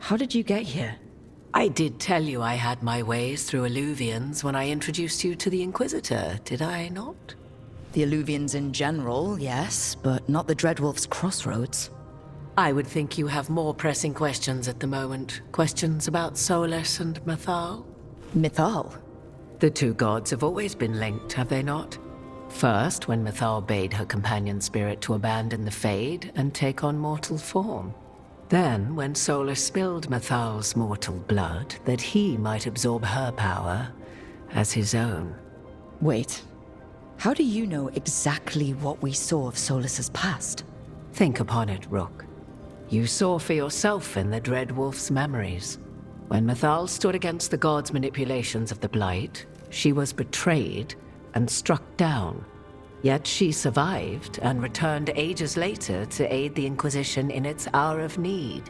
How did you get here? I did tell you I had my ways through Illuvians when I introduced you to the Inquisitor, did I not? The Illuvians in general, yes, but not the Dreadwolf's crossroads. I would think you have more pressing questions at the moment. Questions about Solus and Mythal? Mythal? The two gods have always been linked, have they not? First, when Mythal bade her companion spirit to abandon the Fade and take on mortal form. Then, when Solus spilled Mythal's mortal blood, that he might absorb her power as his own. Wait, how do you know exactly what we saw of Solus's past? Think upon it, Rook. You saw for yourself in the Dreadwolf's memories. When Mythal stood against the gods' manipulations of the Blight, she was betrayed and struck down. Yet she survived and returned ages later to aid the Inquisition in its hour of need.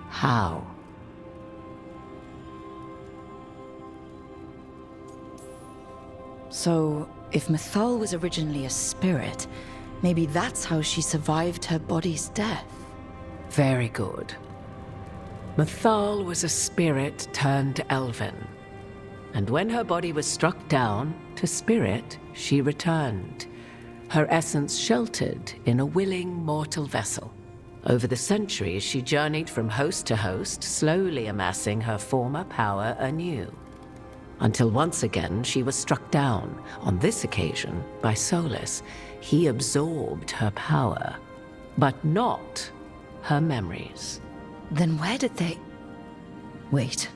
How? So, if Mythal was originally a spirit, maybe that's how she survived her body's death. Very good. Mythal was a spirit turned elven. And when her body was struck down, to spirit, she returned. Her essence sheltered in a willing mortal vessel. Over the centuries, she journeyed from host to host, slowly amassing her former power anew. Until once again, she was struck down, on this occasion, by Solus. He absorbed her power, but not her memories. Then where did they... Wait.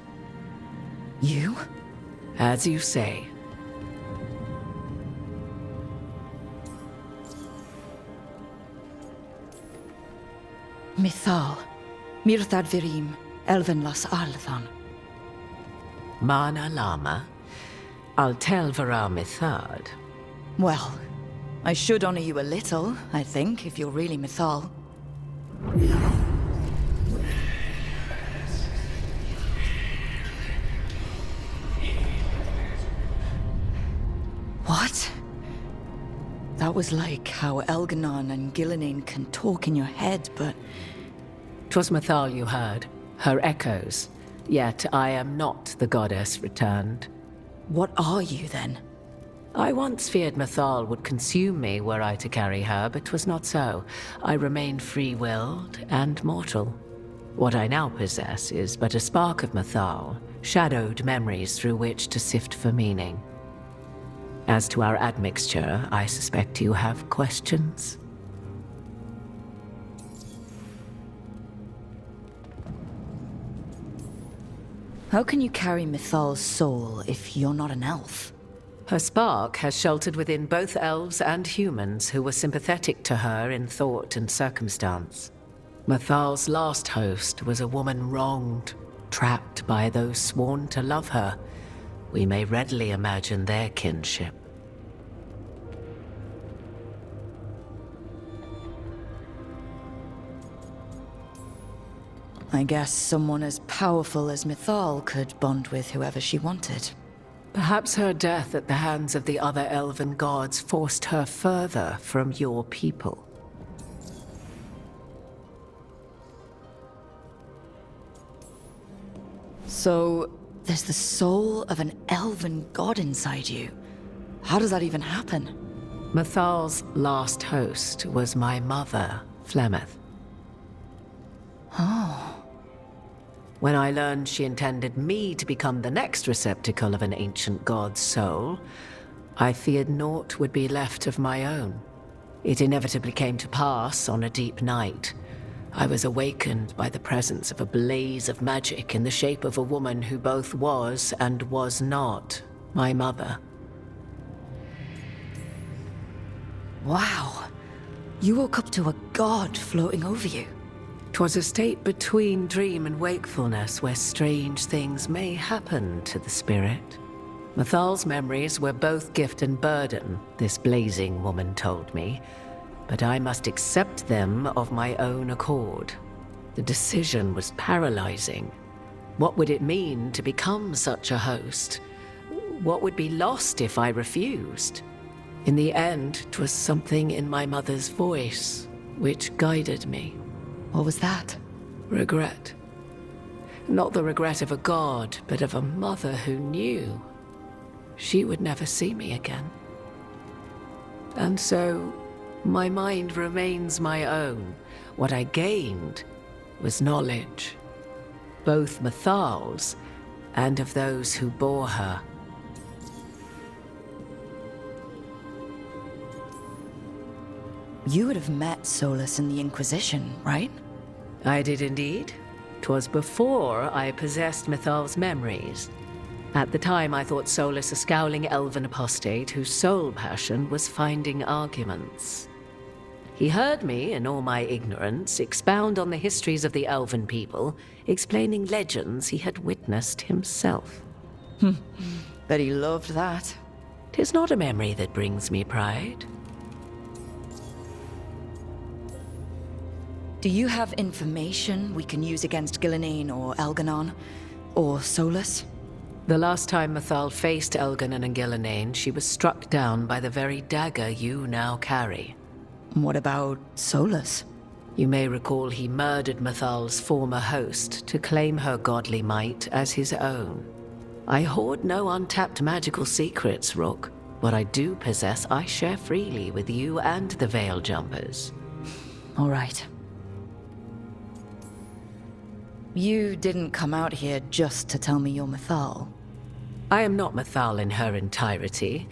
You? As you say. Mythal. Mirthad Virim. Elven las Althan. Mana Lama. Altel Vara Mythad. Well, I should honor you a little, I think, if you're really Mythal. What? That was like how Elganon and Gillinane can talk in your head, but... 'Twas Mythal you heard, her echoes. Yet I am not the goddess returned. What are you, then? I once feared Mythal would consume me were I to carry her, but 'twas not so. I remain free-willed and mortal. What I now possess is but a spark of Mythal, shadowed memories through which to sift for meaning. As to our admixture, I suspect you have questions. How can you carry Mythal's soul if you're not an elf? Her spark has sheltered within both elves and humans who were sympathetic to her in thought and circumstance. Mythal's last host was a woman wronged, trapped by those sworn to love her. We may readily imagine their kinship. I guess someone as powerful as Mythal could bond with whoever she wanted. Perhaps her death at the hands of the other elven gods forced her further from your people. So, there's the soul of an elven god inside you. How does that even happen? Mythal's last host was my mother, Flemeth. Oh. When I learned she intended me to become the next receptacle of an ancient god's soul, I feared naught would be left of my own. It inevitably came to pass on a deep night. I was awakened by the presence of a blaze of magic in the shape of a woman who both was and was not my mother. Wow. You woke up to a god floating over you. 'Twas a state between dream and wakefulness where strange things may happen to the spirit. Mythal's memories were both gift and burden, this blazing woman told me, but I must accept them of my own accord. The decision was paralyzing. What would it mean to become such a host? What would be lost if I refused? In the end, 'twas something in my mother's voice which guided me. What was that? Regret. Not the regret of a god, but of a mother who knew she would never see me again. And so, my mind remains my own. What I gained was knowledge, both Mythal's and of those who bore her. You would have met Solus in the Inquisition, right? I did indeed. 'Twas before I possessed Mythal's memories. At the time, I thought Solus a scowling elven apostate whose sole passion was finding arguments. He heard me, in all my ignorance, expound on the histories of the elven people, explaining legends he had witnessed himself. Bet he loved that. 'Tis not a memory that brings me pride. Do you have information we can use against Gillenane or Elganon? Or Solus? The last time Mythal faced Elganon and Gillenane, she was struck down by the very dagger you now carry. What about Solus? You may recall he murdered Mythal's former host to claim her godly might as his own. I hoard no untapped magical secrets, Rook. What I do possess, I share freely with you and the Veil Jumpers. All right. You didn't come out here just to tell me you're Mythal. I am not Mythal in her entirety,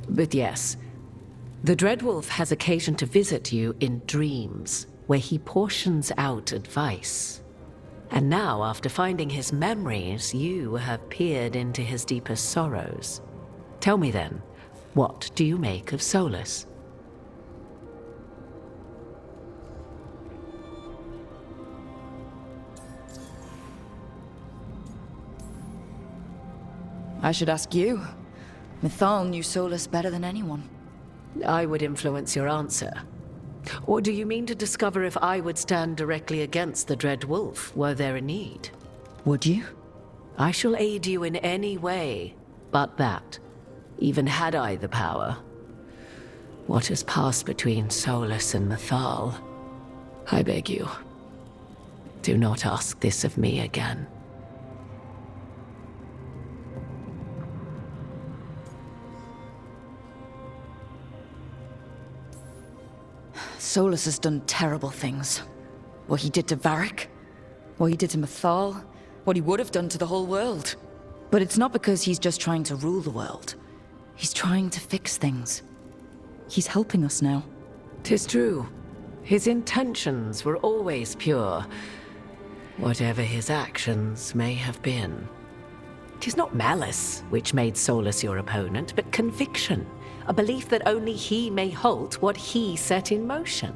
but yes, the Dreadwolf has occasion to visit you in dreams, where he portions out advice. And now, after finding his memories, you have peered into his deepest sorrows. Tell me then, what do you make of Solus? I should ask you. Mythal knew Solus better than anyone. I would influence your answer. Or do you mean to discover if I would stand directly against the Dread Wolf, were there a need? Would you? I shall aid you in any way, but that, even had I the power. What has passed between Solus and Mythal? I beg you, do not ask this of me again. Solus has done terrible things. What he did to Varric, what he did to Mythal, what he would have done to the whole world. But it's not because he's just trying to rule the world. He's trying to fix things. He's helping us now. 'Tis true. His intentions were always pure, whatever his actions may have been. 'Tis not malice which made Solus your opponent, but conviction. A belief that only he may halt what he set in motion.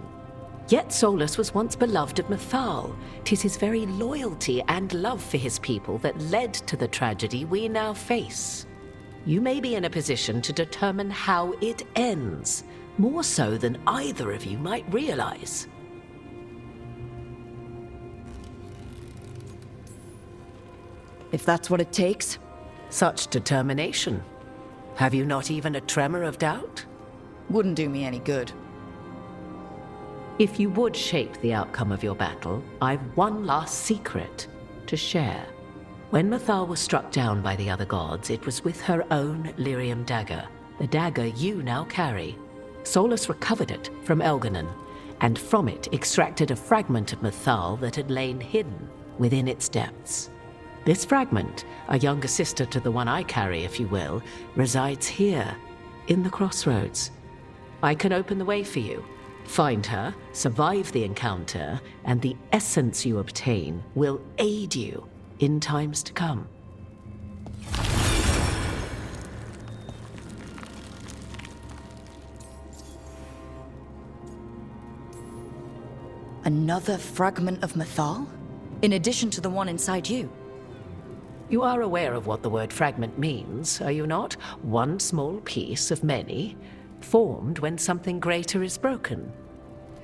Yet Solus was once beloved of Mythal. 'Tis his very loyalty and love for his people that led to the tragedy we now face. You may be in a position to determine how it ends, more so than either of you might realize. If that's what it takes. Such determination. Have you not even a tremor of doubt? Wouldn't do me any good. If you would shape the outcome of your battle, I've one last secret to share. When Mythal was struck down by the other gods, it was with her own lyrium dagger, the dagger you now carry. Solus recovered it from Elganon, and from it extracted a fragment of Mythal that had lain hidden within its depths. This fragment, a younger sister to the one I carry, if you will, resides here, in the crossroads. I can open the way for you. Find her, survive the encounter, and the essence you obtain will aid you in times to come. Another fragment of Mythal? In addition to the one inside you? You are aware of what the word fragment means, are you not? One small piece of many, formed when something greater is broken.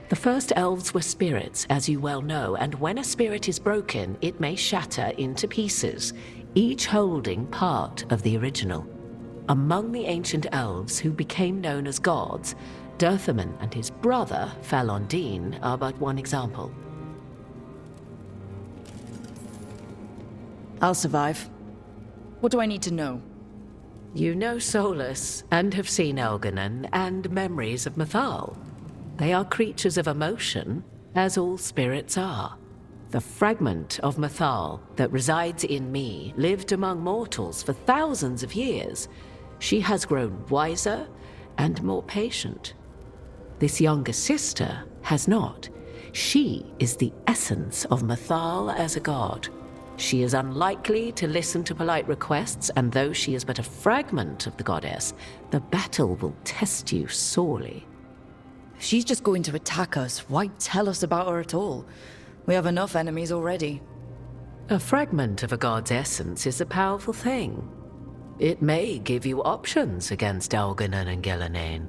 The first elves were spirits, as you well know, and when a spirit is broken, it may shatter into pieces, each holding part of the original. Among the ancient elves who became known as gods, Dirthaman and his brother, Falondine, are but one example. I'll survive. What do I need to know? You know Solus, and have seen Elganon, and memories of Mythal. They are creatures of emotion, as all spirits are. The fragment of Mythal that resides in me lived among mortals for thousands of years. She has grown wiser and more patient. This younger sister has not. She is the essence of Mythal as a god. She is unlikely to listen to polite requests, and though she is but a fragment of the goddess, the battle will test you sorely. If she's just going to attack us, why tell us about her at all? We have enough enemies already. A fragment of a god's essence is a powerful thing. It may give you options against Elganon and Gillenane,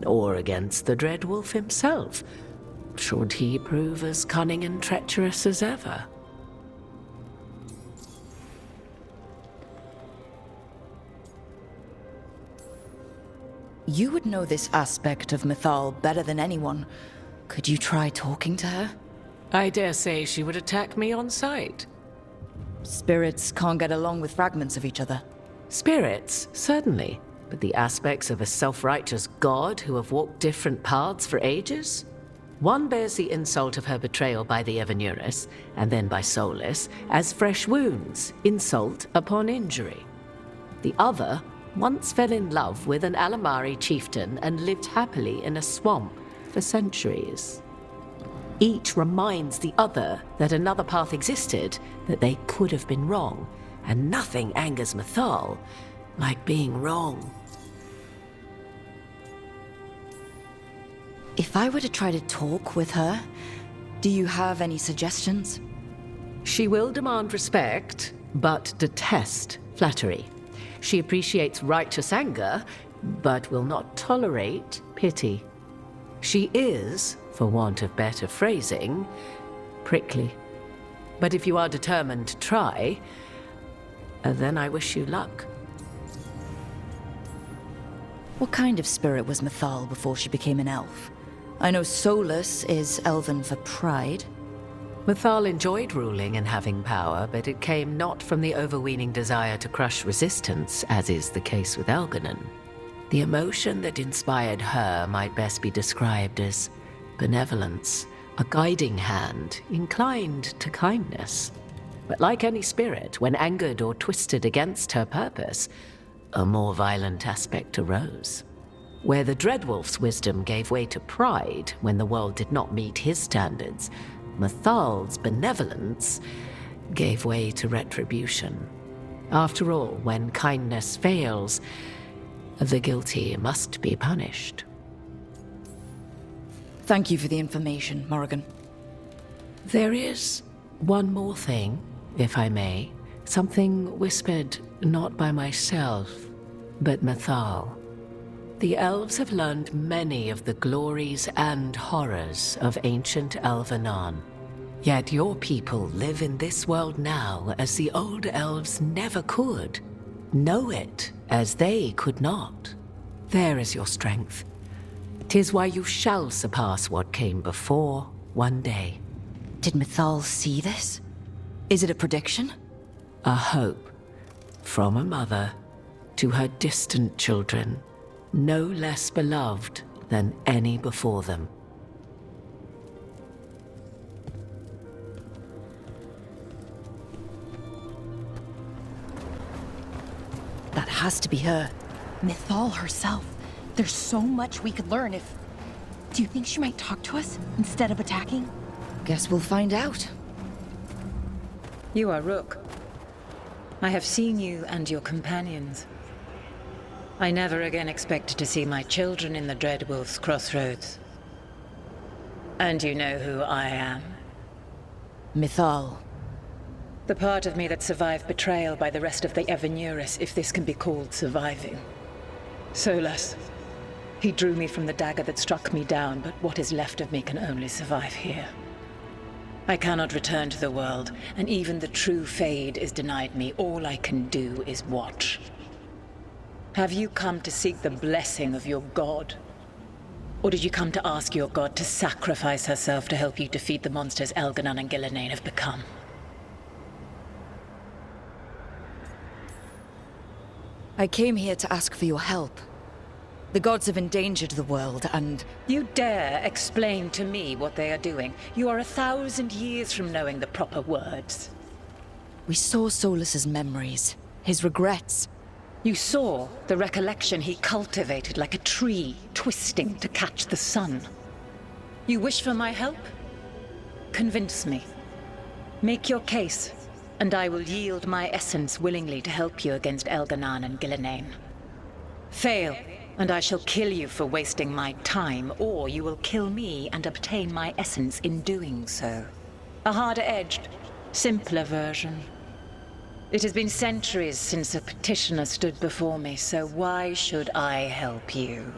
or against the Dreadwolf himself, should he prove as cunning and treacherous as ever. You would know this aspect of Mythal better than anyone. Could you try talking to her? I dare say she would attack me on sight. Spirits can't get along with fragments of each other. Spirits, certainly, but the aspects of a self-righteous god who have walked different paths for ages? One bears the insult of her betrayal by the Evanurus, and then by Solus, as fresh wounds, insult upon injury. The other once fell in love with an Alamari chieftain and lived happily in a swamp for centuries. Each reminds the other that another path existed, that they could have been wrong, and nothing angers Mythal like being wrong. If I were to try to talk with her, do you have any suggestions? She will demand respect, but detest flattery. She appreciates righteous anger, but will not tolerate pity. She is, for want of better phrasing, prickly. But if you are determined to try, then I wish you luck. What kind of spirit was Mythal before she became an elf? I know Solus is elven for pride. Mythal enjoyed ruling and having power, but it came not from the overweening desire to crush resistance, as is the case with Elganon. The emotion that inspired her might best be described as benevolence, a guiding hand inclined to kindness. But like any spirit, when angered or twisted against her purpose, a more violent aspect arose. Where the Dreadwolf's wisdom gave way to pride when the world did not meet his standards, Mythal's benevolence gave way to retribution. After all, when kindness fails, the guilty must be punished. Thank you for the information, Morrigan. There is one more thing, if I may. Something whispered not by myself, but Mythal. The elves have learned many of the glories and horrors of ancient Elvenon. Yet your people live in this world now as the old elves never could. Know it as they could not. There is your strength. 'Tis why you shall surpass what came before one day. Did Mythal see this? Is it a prediction? A hope from a mother to her distant children, no less beloved than any before them. That has to be her. Mythal herself. There's so much we could learn if... Do you think she might talk to us instead of attacking? Guess we'll find out. You are Rook. I have seen you and your companions. I never again expected to see my children in the Dreadwolf's crossroads. And you know who I am. Mythal. The part of me that survived betrayal by the rest of the Evanurus, if this can be called surviving. Solus. He drew me from the dagger that struck me down, but what is left of me can only survive here. I cannot return to the world, and even the true Fade is denied me. All I can do is watch. Have you come to seek the blessing of your god? Or did you come to ask your god to sacrifice herself to help you defeat the monsters Elganon and Gillenane have become? I came here to ask for your help. The gods have endangered the world, and You dare explain to me what they are doing? You are 1,000 years from knowing the proper words. we saw Solus's memories, his regrets. You saw the recollection he cultivated like a tree, twisting to catch the sun. You wish for my help? Convince me. Make your case, and I will yield my essence willingly to help you against Elganan and Gillenane. Fail, and I shall kill you for wasting my time, or you will kill me and obtain my essence in doing so. A harder-edged, simpler version. It has been centuries since a petitioner stood before me, so why should I help you?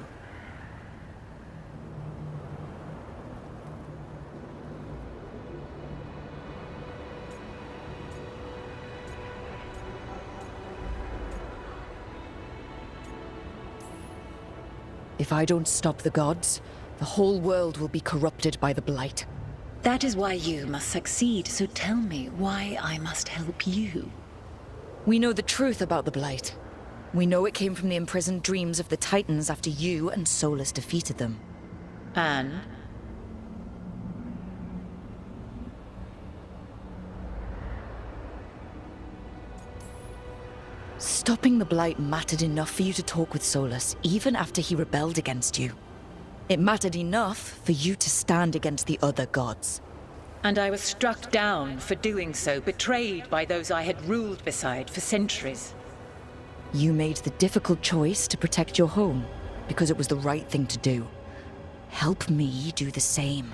If I don't stop the gods, the whole world will be corrupted by the Blight. That is why you must succeed, so tell me why I must help you. We know the truth about the Blight. We know it came from the imprisoned dreams of the Titans after you and Solus defeated them. And? Stopping the Blight mattered enough for you to talk with Solus, even after he rebelled against you. It mattered enough for you to stand against the other gods. And I was struck down for doing so, betrayed by those I had ruled beside for centuries. You made the difficult choice to protect your home, because it was the right thing to do. Help me do the same.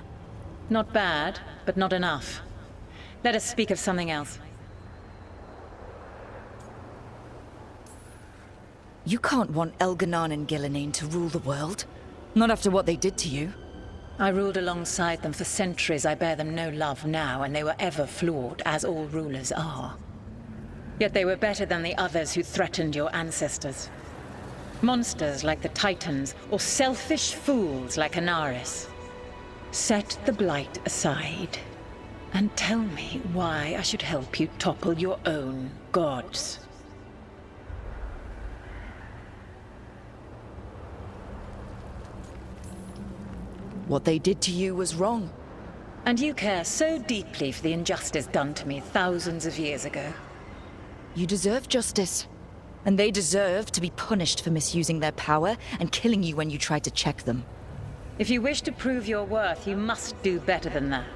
Not bad, but not enough. Let us speak of something else. You can't want Elganan and Gillenane to rule the world. Not after what they did to you. I ruled alongside them for centuries. I bear them no love now, and they were ever flawed, as all rulers are. Yet they were better than the others who threatened your ancestors. Monsters like the Titans, or selfish fools like Anaris. Set the Blight aside, and tell me why I should help you topple your own gods. What they did to you was wrong. And you care so deeply for the injustice done to me thousands of years ago. You deserve justice. And they deserve to be punished for misusing their power and killing you when you tried to check them. If you wish to prove your worth, you must do better than that.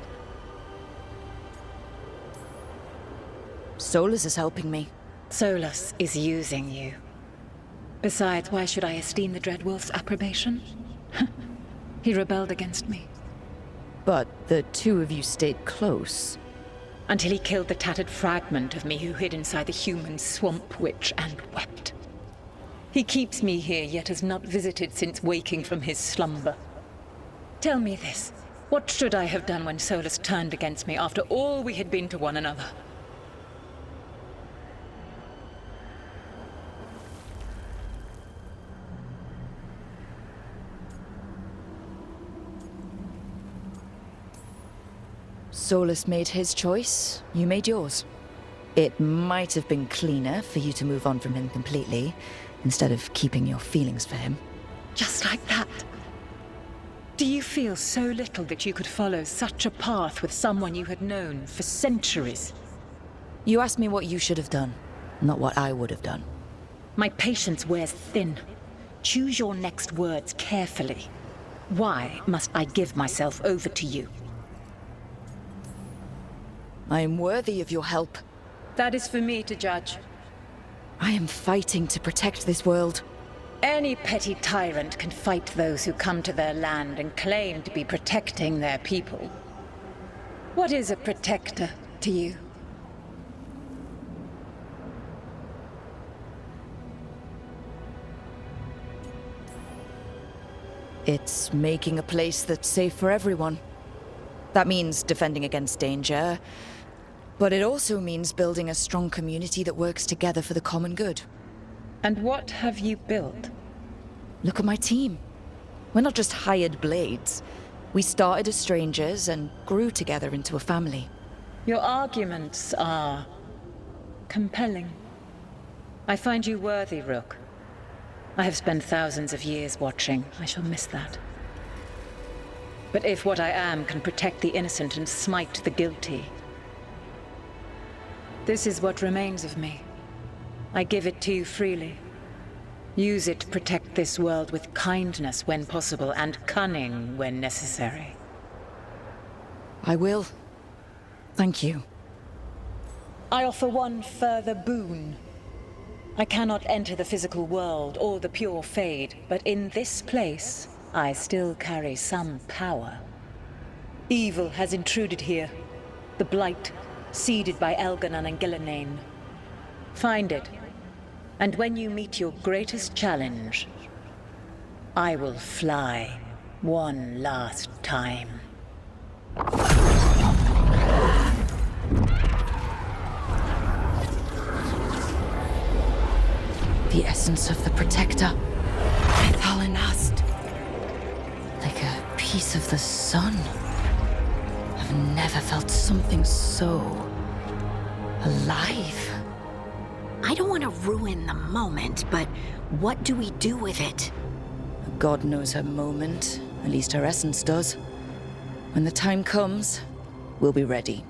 Solus is helping me. Solus is using you. Besides, why should I esteem the Dreadwolf's approbation? He rebelled against me. But the two of you stayed close. Until he killed the tattered fragment of me who hid inside the human swamp witch and wept. He keeps me here, yet has not visited since waking from his slumber. Tell me this. What should I have done when Solus turned against me after all we had been to one another? Solus made his choice, you made yours. It might have been cleaner for you to move on from him completely, instead of keeping your feelings for him. Just like that. Do you feel so little that you could follow such a path with someone you had known for centuries? You asked me what you should have done, not what I would have done. My patience wears thin. Choose your next words carefully. Why must I give myself over to you? I am worthy of your help. That is for me to judge. I am fighting to protect this world. Any petty tyrant can fight those who come to their land and claim to be protecting their people. What is a protector to you? It's making a place that's safe for everyone. That means defending against danger, but it also means building a strong community that works together for the common good. And what have you built? Look at my team. We're not just hired blades. We started as strangers and grew together into a family. Your arguments are compelling. I find you worthy, Rook. I have spent thousands of years watching. I shall miss that. But if what I am can protect the innocent and smite the guilty, this is what remains of me. I give it to you freely. Use it to protect this world with kindness when possible and cunning when necessary. I will. Thank you. I offer one further boon. I cannot enter the physical world or the pure Fade, but in this place, I still carry some power. Evil has intruded here. The Blight, seeded by Elganon and Gillenane. Find it, and when you meet your greatest challenge, I will fly one last time. The essence of the Protector. Mythal and Ust. Like a piece of the sun. I've never felt something so alive. I don't want to ruin the moment, but what do we do with it? God knows her moment. At least her essence does. When the time comes, we'll be ready.